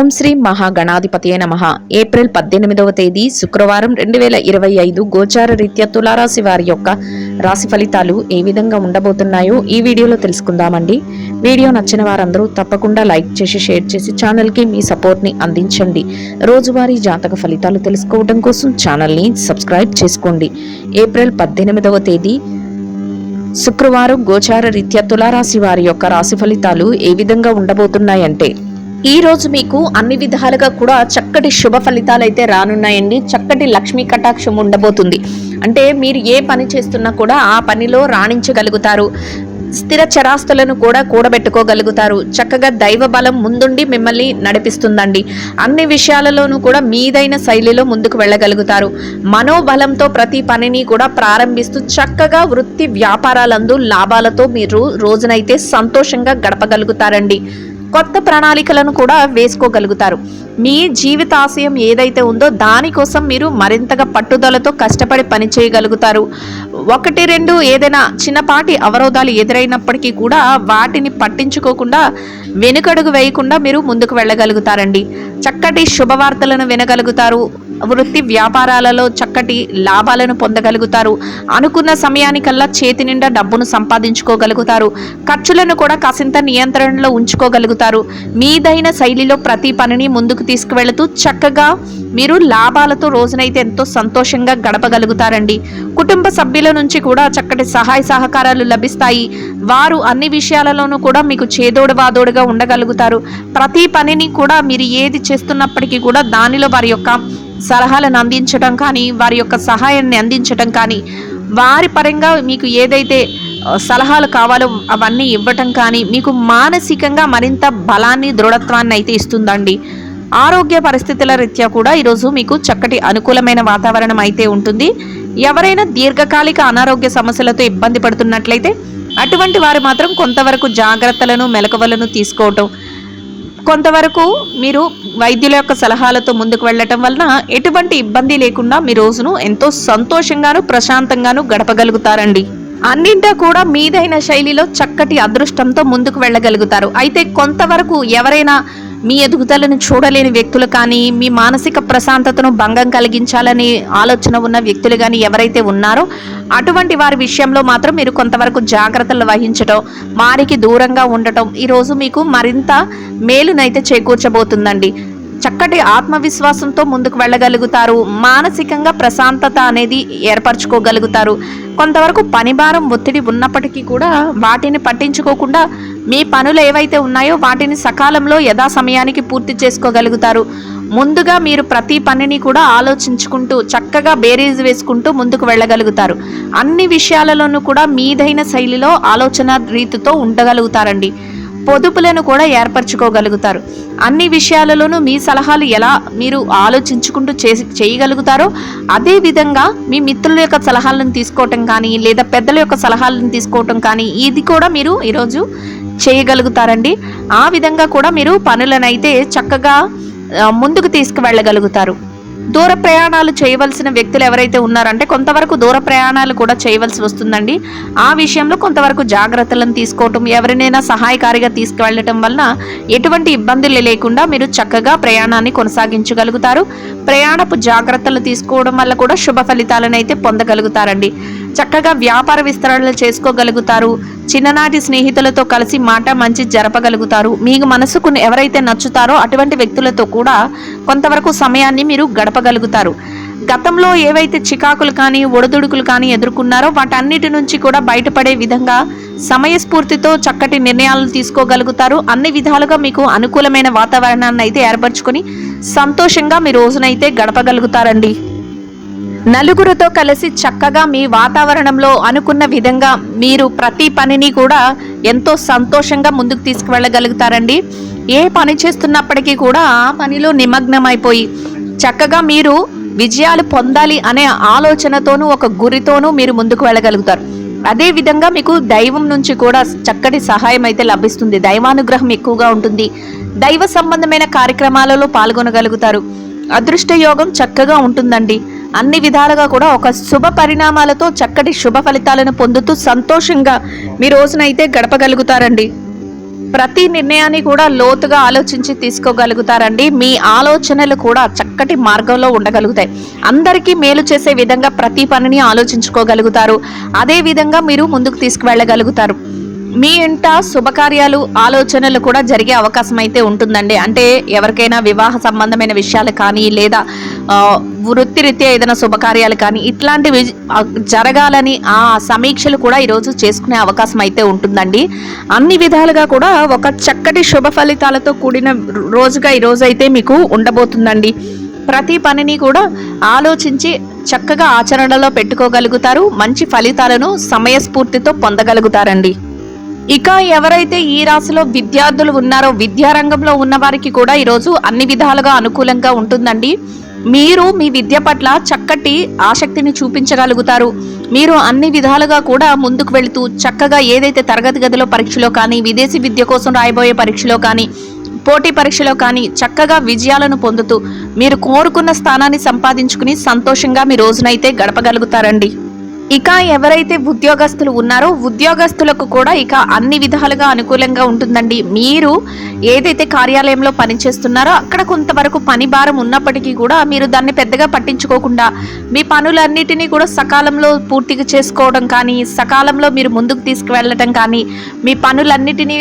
ఓం శ్రీ మహాగణాధిపతియే నమః. ఏప్రిల్ 18వ తేదీ శుక్రవారం 2025 గోచార రీత్యా తులారాశి వారి యొక్క రాశి ఫలితాలు ఏ విధంగా ఉండబోతున్నాయో ఈ వీడియోలో తెలుసుకుందామండి. వీడియో నచ్చిన వారందరూ తప్పకుండా లైక్ చేసి షేర్ చేసి ఛానల్కి మీ సపోర్ట్ని అందించండి. రోజువారీ జాతక ఫలితాలు తెలుసుకోవడం కోసం ఛానల్ని సబ్స్క్రైబ్ చేసుకోండి. ఏప్రిల్ 18వ తేదీ శుక్రవారం గోచార రీత్యా తులారాశి వారి యొక్క రాశి ఫలితాలు ఏ విధంగా ఉండబోతున్నాయంటే, ఈ రోజు మీకు అన్ని విధాలుగా కూడా చక్కటి శుభ ఫలితాలు అయితే రానున్నాయండి. చక్కటి లక్ష్మీ కటాక్షం ఉండబోతుంది. అంటే మీరు ఏ పని చేస్తున్నా కూడా ఆ పనిలో రాణించగలుగుతారు. స్థిర చరాస్తులను కూడా కూడబెట్టుకోగలుగుతారు. చక్కగా దైవ బలం ముందుండి మిమ్మల్ని నడిపిస్తుందండి. అన్ని విషయాలలోనూ కూడా మీదైన శైలిలో ముందుకు వెళ్ళగలుగుతారు. మనోబలంతో ప్రతి పనిని కూడా ప్రారంభిస్తూ చక్కగా వృత్తి వ్యాపారాలందు లాభాలతో మీరు రోజునైతే సంతోషంగా గడపగలుగుతారండి. కొత్త ప్రణాళికలను కూడా వేసుకోగలుగుతారు. మీ జీవితాశయం ఏదైతే ఉందో దానికోసం మీరు మరింతగా పట్టుదలతో కష్టపడి పని చేయగలుగుతారు. 1-2 ఏదైనా చిన్నపాటి అవరోధాలు ఎదురైనప్పటికీ కూడా వాటిని పట్టించుకోకుండా వెనుకడుగు వేయకుండా మీరు ముందుకు వెళ్ళగలుగుతారండి. చక్కటి శుభవార్తలను వినగలుగుతారు. వృత్తి వ్యాపారాలలో చక్కటి లాభాలను పొందగలుగుతారు. అనుకున్న సమయానికల్లా చేతి నిండా డబ్బును సంపాదించుకోగలుగుతారు. ఖర్చులను కూడా కాసింత నియంత్రణలో ఉంచుకోగలుగుతారు. మీదైన శైలిలో ప్రతి పనిని ముందుకు తీసుకువెళుతూ చక్కగా మీరు లాభాలతో రోజునైతే ఎంతో సంతోషంగా గడపగలుగుతారండి. కుటుంబ సభ్యుల నుంచి కూడా చక్కటి సహాయ సహకారాలు లభిస్తాయి. వారు అన్ని విషయాలలోనూ కూడా మీకు చేదోడు వాదోడుగా ఉండగలుగుతారు. ప్రతి పనిని కూడా మీరు ఏది చేస్తున్నప్పటికీ కూడా దానిలో వారి యొక్క సలహాలను అందించడం కానీ, వారి యొక్క సహాయాన్ని అందించడం కానీ, వారి పరంగా మీకు ఏదైతే సలహాలు కావాలో అవన్నీ ఇవ్వటం కానీ మీకు మానసికంగా మరింత బలాన్ని, దృఢత్వాన్ని అయితే ఇస్తుందండి. ఆరోగ్య పరిస్థితుల రీత్యా కూడా ఈరోజు మీకు చక్కటి అనుకూలమైన వాతావరణం అయితే ఉంటుంది. ఎవరైనా దీర్ఘకాలిక అనారోగ్య సమస్యలతో ఇబ్బంది పడుతున్నట్లయితే అటువంటి వారు మాత్రం కొంతవరకు జాగ్రత్తలను, మెలకువలను తీసుకోవటం, కొంతవరకు మీరు వైద్యుల యొక్క సలహాలతో ముందుకు వెళ్ళటం వలన ఎటువంటి ఇబ్బంది లేకుండా మీ రోజును ఎంతో సంతోషంగాను, ప్రశాంతంగాను గడపగలుగుతారండి. అన్నింటా కూడా మీదైన శైలిలో చక్కటి అదృష్టంతో ముందుకు వెళ్ళగలుగుతారు. అయితే కొంతవరకు ఎవరైనా మీ ఎదుగుదలను చూడలేని వ్యక్తులు కానీ, మీ మానసిక ప్రశాంతతను భంగం కలిగించాలని ఆలోచన ఉన్న వ్యక్తులు కానీ ఎవరైతే ఉన్నారో అటువంటి వారి విషయంలో మాత్రం మీరు కొంతవరకు జాగ్రత్తలు వహించడం, వారికి దూరంగా ఉండటం ఈరోజు మీకు మరింత మేలునైతే చేకూర్చబోతుందండి. చక్కటి ఆత్మవిశ్వాసంతో ముందుకు వెళ్ళగలుగుతారు. మానసికంగా ప్రశాంతత అనేది ఏర్పరచుకోగలుగుతారు. కొంతవరకు పనిభారం, ఒత్తిడి ఉన్నప్పటికీ కూడా వాటిని పట్టించుకోకుండా మీ పనులు ఏవైతే ఉన్నాయో వాటిని సకాలంలో యథా సమయానికి పూర్తి చేసుకోగలుగుతారు. ముందుగా మీరు ప్రతి పనిని కూడా ఆలోచించుకుంటూ చక్కగా బేరీజు వేసుకుంటూ ముందుకు వెళ్ళగలుగుతారు. అన్ని విషయాలలోనూ కూడా మీదైన శైలిలో ఆలోచన రీతితో ఉండగలుగుతారండి. పొదుపులను కూడా ఏర్పరచుకోగలుగుతారు. అన్ని విషయాలలోనూ మీ సలహాలు ఎలా మీరు ఆలోచించుకుంటూ చేయగలుగుతారో అదే విధంగా మీ మిత్రుల యొక్క సలహాలను తీసుకోవటం కానీ, లేదా పెద్దల యొక్క సలహాలను తీసుకోవటం కానీ ఇది కూడా మీరు ఈరోజు చేయగలుగుతారండి. ఆ విధంగా కూడా మీరు పనులనైతే చక్కగా ముందుకు తీసుకువెళ్ళగలుగుతారు. దూర ప్రయాణాలు చేయవలసిన వ్యక్తులు ఎవరైతే ఉన్నారంటే కొంతవరకు దూర ప్రయాణాలు కూడా చేయవలసి వస్తుందండి. ఆ విషయంలో కొంతవరకు జాగ్రత్తలను తీసుకోవటం, ఎవరినైనా సహాయకారిగా తీసుకువెళ్ళటం వలన ఎటువంటి ఇబ్బందులు లేకుండా మీరు చక్కగా ప్రయాణాన్ని కొనసాగించగలుగుతారు. ప్రయాణపు జాగ్రత్తలు తీసుకోవడం వల్ల కూడా శుభ ఫలితాలను అయితే పొందగలుగుతారండి. చక్కగా వ్యాపార విస్తరణలు చేసుకోగలుగుతారు. చిన్ననాటి స్నేహితులతో కలిసి మాట మంచి జరపగలుగుతారు. మీకు మనసుకు ఎవరైతే నచ్చుతారో అటువంటి వ్యక్తులతో కూడా కొంతవరకు సమయాన్ని మీరు గడపగలుగుతారు. గతంలో ఏవైతే చికాకులు కానీ, ఒడిదుడుకులు కానీ ఎదుర్కొన్నారో వాటన్నిటి నుంచి కూడా బయటపడే విధంగా సమయస్ఫూర్తితో చక్కటి నిర్ణయాలు తీసుకోగలుగుతారు. అన్ని విధాలుగా మీకు అనుకూలమైన వాతావరణాన్ని అయితే ఏర్పరచుకొని సంతోషంగా మీ రోజునైతే గడపగలుగుతారండి. నలుగురితో కలిసి చక్కగా మీ వాతావరణంలో అనుకున్న విధంగా మీరు ప్రతి పనిని కూడా ఎంతో సంతోషంగా ముందుకు తీసుకువెళ్ళగలుగుతారండి. ఏ పని చేస్తున్నప్పటికీ కూడా ఆ పనిలో నిమగ్నమైపోయి చక్కగా మీరు విజయాలు పొందాలి అనే ఆలోచనతోనూ, ఒక గురితోనూ మీరు ముందుకు వెళ్ళగలుగుతారు. అదేవిధంగా మీకు దైవం నుంచి కూడా చక్కటి సహాయం అయితే లభిస్తుంది. దైవానుగ్రహం ఎక్కువగా ఉంటుంది. దైవ సంబంధమైన కార్యక్రమాలలో పాల్గొనగలుగుతారు. అదృష్ట యోగం చక్కగా ఉంటుందండి. అన్ని విధాలుగా కూడా ఒక శుభ పరిణామాలతో చక్కటి శుభ ఫలితాలను పొందుతూ సంతోషంగా మీ రోజునైతే గడపగలుగుతారండి. ప్రతి నిర్ణయాన్ని కూడా లోతుగా ఆలోచించి తీసుకోగలుగుతారండి. మీ ఆలోచనలు కూడా చక్కటి మార్గంలో ఉండగలుగుతాయి. అందరికీ మేలు చేసే విధంగా ప్రతి పనిని ఆలోచించుకోగలుగుతారు. అదే విధంగా మీరు ముందుకు తీసుకువెళ్ళగలుగుతారు. మీ ఇంట శుభకార్యాలు ఆలోచనలు కూడా జరిగే అవకాశం అయితే ఉంటుందండి. అంటే ఎవరికైనా వివాహ సంబంధమైన విషయాలు కానీ లేదా వృత్తిరీత్యా ఏదైనా శుభకార్యాలు కానీ ఇట్లాంటివి జరగాలని ఆ సమీక్షలు కూడా ఈరోజు చేసుకునే అవకాశం అయితే ఉంటుందండి. అన్ని విధాలుగా కూడా ఒక చక్కటి శుభ ఫలితాలతో కూడిన రోజుగా ఈరోజు అయితే మీకు ఉండబోతుందండి. ప్రతి పనిని కూడా ఆలోచించి చక్కగా ఆచరణలో పెట్టుకోగలుగుతారు. మంచి ఫలితాలను సమయస్ఫూర్తితో పొందగలుగుతారండి. ఇక ఎవరైతే ఈ రాశిలో విద్యార్థులు ఉన్నారో విద్యారంగంలో ఉన్న వారికి కూడా ఈరోజు అన్ని విధాలుగా అనుకూలంగా ఉంటుందండి. మీరు మీ విద్య పట్ల చక్కటి ఆసక్తిని చూపించగలుగుతారు. మీరు అన్ని విధాలుగా కూడా ముందుకు వెళుతూ చక్కగా ఏదైతే తరగతి గదిలో పరీక్షలో కానీ విదేశీ విద్య కోసం రాయబోయే పరీక్షలో కానీ పోటీ పరీక్షలో కానీ చక్కగా విజయాలను పొందుతూ మీరు కోరుకున్న స్థానాన్ని సంపాదించుకుని సంతోషంగా మీ రోజునైతే గడపగలుగుతారండి. ఇక ఎవరైతే ఉద్యోగస్తులు ఉన్నారో ఉద్యోగస్తులకు కూడా ఇక అన్ని విధాలుగా అనుకూలంగా ఉంటుందండి. మీరు ఏదైతే కార్యాలయంలో పనిచేస్తున్నారో అక్కడ కొంతవరకు పని భారం ఉన్నప్పటికీ కూడా మీరు దాన్ని పెద్దగా పట్టించుకోకుండా మీ పనులన్నిటినీ కూడా సకాలంలో పూర్తిగా చేసుకోవడం కానీ సకాలంలో మీరు ముందుకు తీసుకువెళ్ళటం కానీ మీ పనులన్నిటినీ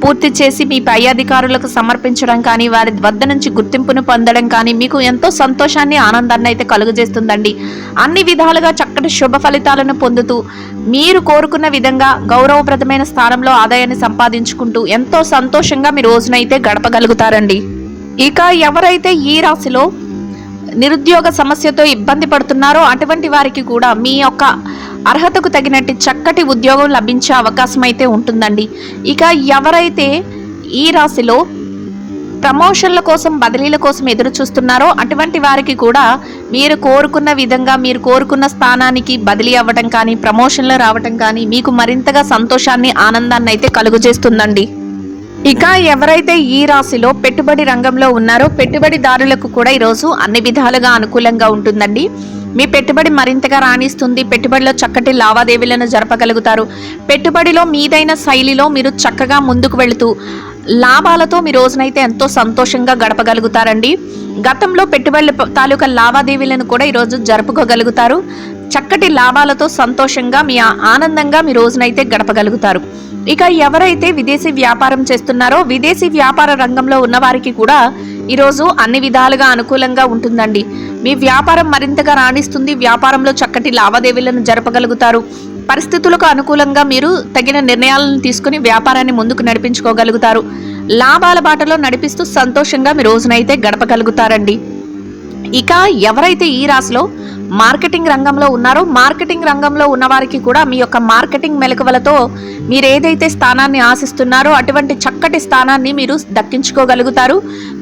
పూర్తి చేసి మీ పై అధికారులకు సమర్పించడం కానీ వారి వద్ద నుంచి గుర్తింపును పొందడం కానీ మీకు ఎంతో సంతోషాన్ని ఆనందాన్ని అయితే కలుగజేస్తుందండి. అన్ని విధాలుగా చక్కటి శుభ ఫలితాలను పొందుతూ మీరు కోరుకున్న విధంగా గౌరవప్రదమైన స్థానంలో ఆదాయాన్ని సంపాదించుకుంటూ ఎంతో సంతోషంగా మీ రోజునైతే గడపగలుగుతారండి. ఇక ఎవరైతే ఈ రాశిలో నిరుద్యోగ సమస్యతో ఇబ్బంది పడుతున్నారో అటువంటి వారికి కూడా మీ యొక్క అర్హతకు తగినట్టు చక్కటి ఉద్యోగం లభించే అవకాశం అయితే ఉంటుందండి. ఇక ఎవరైతే ఈ రాశిలో ప్రమోషన్ల కోసం బదిలీల కోసం ఎదురు చూస్తున్నారో అటువంటి వారికి కూడా మీరు కోరుకున్న విధంగా మీరు కోరుకున్న స్థానానికి బదిలీ అవ్వడం కానీ ప్రమోషన్లు రావటం కానీ మీకు మరింతగా సంతోషాన్ని ఆనందాన్ని అయితే కలుగజేస్తుందండి. ఇక ఎవరైతే ఈ రాశిలో పెట్టుబడి రంగంలో ఉన్నారో పెట్టుబడిదారులకు కూడా ఈరోజు అన్ని విధాలుగా అనుకూలంగా ఉంటుందండి. మీ పెట్టుబడి మరింతగా రాణిస్తుంది. పెట్టుబడిలో చక్కటి లావాదేవీలను జరపగలుగుతారు. పెట్టుబడిలో మీదైన శైలిలో మీరు చక్కగా ముందుకు వెళుతూ లాభాలతో మీ రోజునైతే ఎంతో సంతోషంగా గడపగలుగుతారండి. గతంలో పెట్టుబడుల తాలూకా లావాదేవీలను కూడా ఈరోజు జరుపుకోగలుగుతారు. చక్కటి లాభాలతో సంతోషంగా మీ ఆనందంగా మీ రోజునైతే గడపగలుగుతారు. ఇక ఎవరైతే విదేశీ వ్యాపారం చేస్తున్నారో విదేశీ వ్యాపార రంగంలో ఉన్న వారికి కూడా ఈరోజు అన్ని విధాలుగా అనుకూలంగా ఉంటుందండి. మీ వ్యాపారం మరింతగా రాణిస్తుంది. వ్యాపారంలో చక్కటి లావాదేవీలను జరపగలుగుతారు. పరిస్థితులకు అనుకూలంగా మీరు తగిన నిర్ణయాలను తీసుకుని వ్యాపారాన్ని ముందుకు నడిపించుకోగలుగుతారు. లాభాల బాటలో నడిపిస్తూ సంతోషంగా మీ రోజునైతే గడపగలుగుతారండి. ఇక ఎవరైతే ఈ రాశిలో మార్కెటింగ్ రంగంలో ఉన్నారో మార్కెటింగ్ రంగంలో ఉన్నవారికి కూడా మీ యొక్క మార్కెటింగ్ మెలకువలతో మీరు ఏదైతే స్థానాన్ని ఆశిస్తున్నారో అటువంటి చక్కటి స్థానాన్ని మీరు దక్కించుకోగలుగుతారు.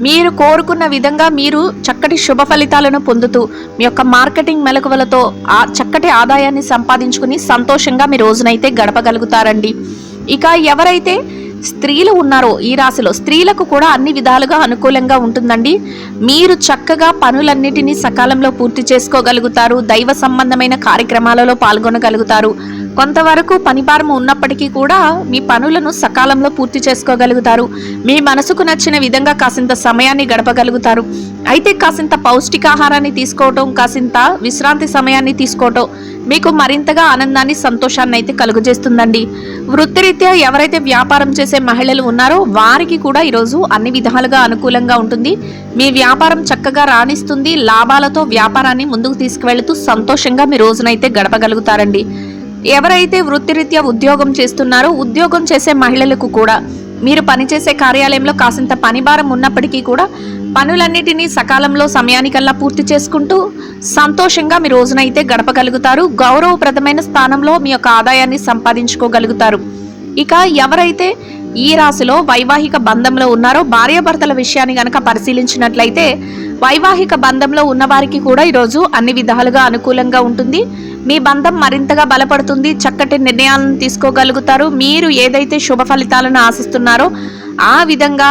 మీరు కోరుకున్న విధంగా మీరు చక్కటి శుభ ఫలితాలను పొందుతూ మీ యొక్క మార్కెటింగ్ మెలకువలతో చక్కటి ఆదాయాన్ని సంపాదించుకుని సంతోషంగా మీ రోజునైతే గడపగలుగుతారండి. ఇక ఎవరైతే స్త్రీలు ఉన్నారో ఈ రాశిలో స్త్రీలకు కూడా అన్ని విధాలుగా అనుకూలంగా ఉంటుందండి. మీరు చక్కగా పనులన్నిటినీ సకాలంలో పూర్తి చేసుకోగలుగుతారు. దైవ సంబంధమైన కార్యక్రమాలలో పాల్గొనగలుగుతారు. కొంతవరకు పనిభారం ఉన్నప్పటికీ కూడా మీ పనులను సకాలంలో పూర్తి చేసుకోగలుగుతారు. మీ మనసుకు నచ్చిన విధంగా కాసింత సమయాన్ని గడపగలుగుతారు. అయితే కాసింత పౌష్టికాహారాన్ని తీసుకోవటం కాసింత విశ్రాంతి సమయాన్ని తీసుకోవటం మీకు మరింతగా ఆనందాన్ని సంతోషాన్ని అయితే కలుగజేస్తుందండి. వృత్తిరీత్యా ఎవరైతే వ్యాపారం చేసే మహిళలు ఉన్నారో వారికి కూడా ఈరోజు అన్ని విధాలుగా అనుకూలంగా ఉంటుంది. మీ వ్యాపారం చక్కగా రాణిస్తుంది. లాభాలతో వ్యాపారాన్ని ముందుకు తీసుకువెళుతూ సంతోషంగా మీ రోజునైతే గడపగలుగుతారండి. ఎవరైతే వృత్తిరీత్యా ఉద్యోగం చేస్తున్నారో ఉద్యోగం చేసే మహిళలకు కూడా మీరు పనిచేసే కార్యాలయంలో కాసింత పనిభారం ఉన్నప్పటికీ కూడా పనులన్నిటినీ సకాలంలో సమయానికల్లా పూర్తి చేసుకుంటూ సంతోషంగా మీ రోజునైతే గడపగలుగుతారు. గౌరవప్రదమైన స్థానంలో మీ యొక్క ఆదాయాన్ని సంపాదించుకోగలుగుతారు. ఇక ఎవరైతే ఈ రాశిలో వైవాహిక బంధంలో ఉన్నారో భార్యాభర్తల విషయాన్ని గనక పరిశీలించినట్లయితే వైవాహిక బంధంలో ఉన్నవారికి కూడా ఈరోజు అన్ని విధాలుగా అనుకూలంగా ఉంటుంది. మీ బంధం మరింతగా బలపడుతుంది. చక్కటి నిర్ణయాలను తీసుకోగలుగుతారు. మీరు ఏదైతే శుభ ఫలితాలను ఆశిస్తున్నారో ఆ విధంగా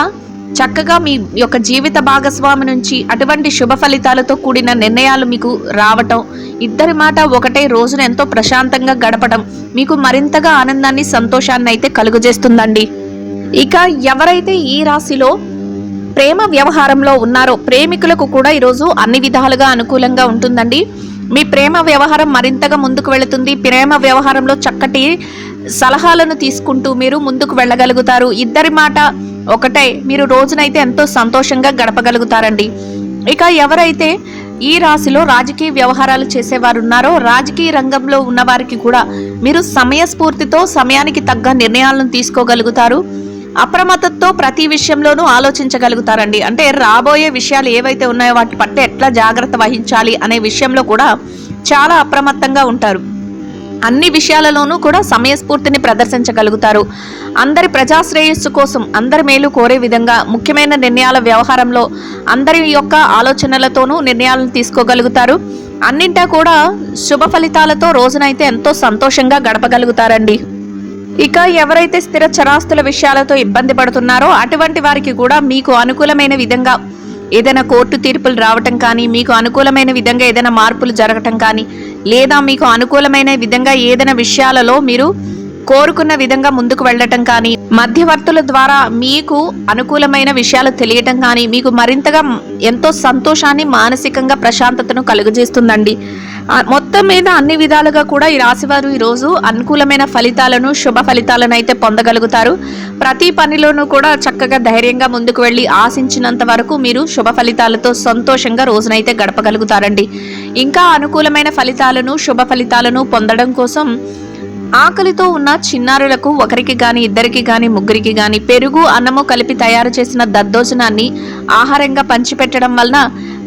చక్కగా మీ యొక్క జీవిత భాగస్వామి నుంచి అటువంటి శుభ ఫలితాలతో కూడిన నిర్ణయాలు మీకు రావటం, ఇద్దరి మాట ఒకటే రోజున ఎంతో ప్రశాంతంగా గడపడం మీకు మరింతగా ఆనందాన్ని సంతోషాన్ని అయితే కలుగజేస్తుందండి. ఇక ఎవరైతే ఈ రాశిలో ప్రేమ వ్యవహారంలో ఉన్నారో ప్రేమికులకు కూడా ఈరోజు అన్ని విధాలుగా అనుకూలంగా ఉంటుందండి. మీ ప్రేమ వ్యవహారం మరింతగా ముందుకు వెళుతుంది. ప్రేమ వ్యవహారంలో చక్కటి సలహాలను తీసుకుంటూ మీరు ముందుకు వెళ్ళగలుగుతారు. ఇద్దరి మాట ఒకటే, మీరు రోజునైతే ఎంతో సంతోషంగా గడపగలుగుతారండి. ఇక ఎవరైతే ఈ రాశిలో రాజకీయ వ్యవహారాలు చేసేవారు ఉన్నారో రాజకీయ రంగంలో ఉన్న వారికి కూడా మీరు సమయస్ఫూర్తితో సమయానికి తగ్గ నిర్ణయాలను తీసుకోగలుగుతారు. అప్రమత్తతో ప్రతి విషయంలోనూ ఆలోచించగలుగుతారండి. అంటే రాబోయే విషయాలు ఏవైతే ఉన్నాయో వాటి పట్ల ఎట్లా జాగ్రత్త వహించాలి అనే విషయంలో కూడా చాలా అప్రమత్తంగా ఉంటారు. అన్ని విషయాలలోనూ కూడా సమయస్ఫూర్తిని ప్రదర్శించగలుగుతారు. అందరి ప్రజాశ్రేయస్సు కోసం అందరి మేలు కోరే విధంగా ముఖ్యమైన నిర్ణయాల వ్యవహారంలో అందరి యొక్క ఆలోచనలతోనూ నిర్ణయాలను తీసుకోగలుగుతారు. అన్నింటా కూడా శుభ ఫలితాలతో రోజునైతే ఎంతో సంతోషంగా గడపగలుగుతారండి. ఇక ఎవరైతే స్థిర చరాస్తుల విషయాలతో ఇబ్బంది పడుతున్నారో అటువంటి వారికి కూడా మీకు అనుకూలమైన విధంగా ఏదైనా కోర్టు తీర్పులు రావటం కానీ, మీకు అనుకూలమైన విధంగా ఏదైనా మార్పులు జరగటం కానీ, లేదా మీకు అనుకూలమైన విధంగా ఏదైనా విషయాలలో మీరు కోరుకున్న విధంగా ముందుకు వెళ్ళటం కానీ, మధ్యవర్తుల ద్వారా మీకు అనుకూలమైన విషయాలు తెలియటం కానీ మీకు మరింతగా ఎంతో సంతోషాన్ని, మానసికంగా ప్రశాంతతను కలుగజేస్తుందండి. మొత్తం మీద అన్ని విధాలుగా కూడా ఈ రాశివారు ఈరోజు అనుకూలమైన ఫలితాలను, శుభ ఫలితాలను అయితే పొందగలుగుతారు. ప్రతి పనిలోనూ కూడా చక్కగా ధైర్యంగా ముందుకు వెళ్ళి ఆశించినంత వరకు మీరు శుభ ఫలితాలతో సంతోషంగా రోజునైతే గడపగలుగుతారండి. ఇంకా అనుకూలమైన ఫలితాలను, శుభ ఫలితాలను పొందడం కోసం ఆకలితో ఉన్న చిన్నారులకు ఒకరికి గాని, ఇద్దరికి గాని, ముగ్గురికి గాని పెరుగు, అన్నము కలిపి తయారు చేసిన దద్దోజనాన్ని ఆహారంగా పంచిపెట్టడం వలన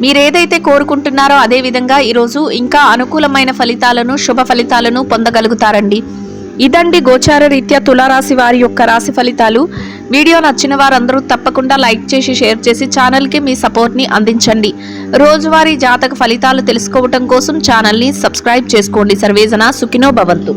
మీరేదైతే కోరుకుంటున్నారో అదే విధంగా ఈరోజు ఇంకా అనుకూలమైన ఫలితాలను, శుభ ఫలితాలను పొందగలుగుతారండి. ఇదండి గోచార రీత్యా తులారాశి వారి యొక్క రాశి ఫలితాలు. వీడియో నచ్చిన వారందరూ తప్పకుండా లైక్ చేసి, షేర్ చేసి ఛానల్కి మీ సపోర్ట్ని అందించండి. రోజువారీ జాతక ఫలితాలు తెలుసుకోవటం కోసం ఛానల్ని సబ్స్క్రైబ్ చేసుకోండి. సర్వేజన సుఖినో భవంతు.